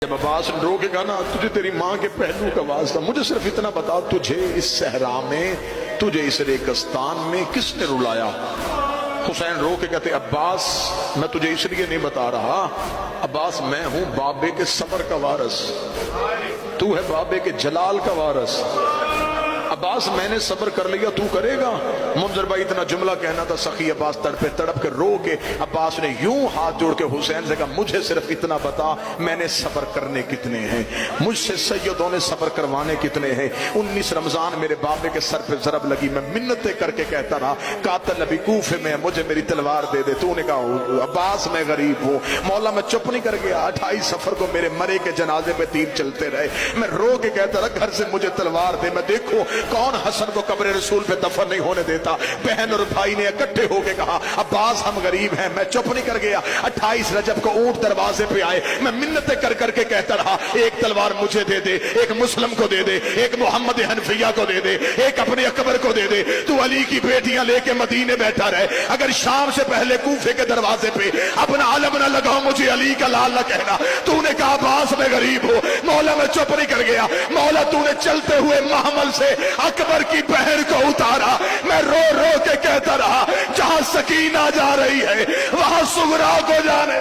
جب عباس نے رو کے کہا نا تجھے تیری ماں کے پہلو کا واسطہ، مجھے صرف اتنا بتا تجھے اس صحرا میں، تجھے اس ریگستان میں کس نے رلایا؟ حسین رو کے کہتے عباس میں تجھے اس لیے نہیں بتا رہا، عباس میں ہوں بابے کے صبر کا وارث، تو ہے بابے کے جلال کا وارث۔ عباس میں نے صبر کر لیا، تو کرے گا؟ منظر بھائی اتنا جملہ کہنا تھا، سخی عباس تڑپے تڑپ کے رو کے عباس نے یوں ہاتھ جوڑ کے حسین سے کہا مجھے صرف اتنا بتا میں نے صبر کرنے کتنے ہیں، مجھ سے سیدوں نے صبر کروانے کتنے ہیں؟ 19 رمضان میرے بابے کے سر پہ ضرب لگی، میں منتیں کر کے کہتا رہا قاتل ابھی کوفے میں مجھے میری تلوار دے دے، تو نے کہا عباس میں غریب ہوں۔ مولا میں چپ نہیں کر گیا، 28 سفر کو میرے مرے کے جنازے پہ تیر چلتے رہے، میں رو کے کہتا رہا گھر سے مجھے تلوار دے، میں دیکھو کون حسن کو قبر رسول پہ دفن نہیں ہونے دیتا۔ بہن اور بھائی نے اکٹھے ہو کے کہا عباس ہم غریب ہیں، میں چپ نہیں کر گیا۔ 28 رجب کو اونٹ دروازے پہ آئے، میں منتیں کر کر کے کہتا رہا ایک تلوار مجھے دے دے، ایک مسلم کو دے دے، ایک محمد حنفیہ کو دے دے، ایک اپنے اکبر کو دے دے، تو علی کی بیٹیاں لے کے مدینے بیٹھا رہے، اگر شام سے پہلے کوفے کے دروازے پہ اپنا علم نہ لگاؤ مجھے علی کا لال نہ کہنا۔ تو نے کہا عباس میں غریب ہو، مولا میں چپ نہیں کر گیا، مولا تو نے چلتے ہوئے محمل سے اکبر کی بہن کو اتارا، میں رو رو کے کہتا رہا جہاں سکینہ جا رہی ہے وہاں سغرا کو جانے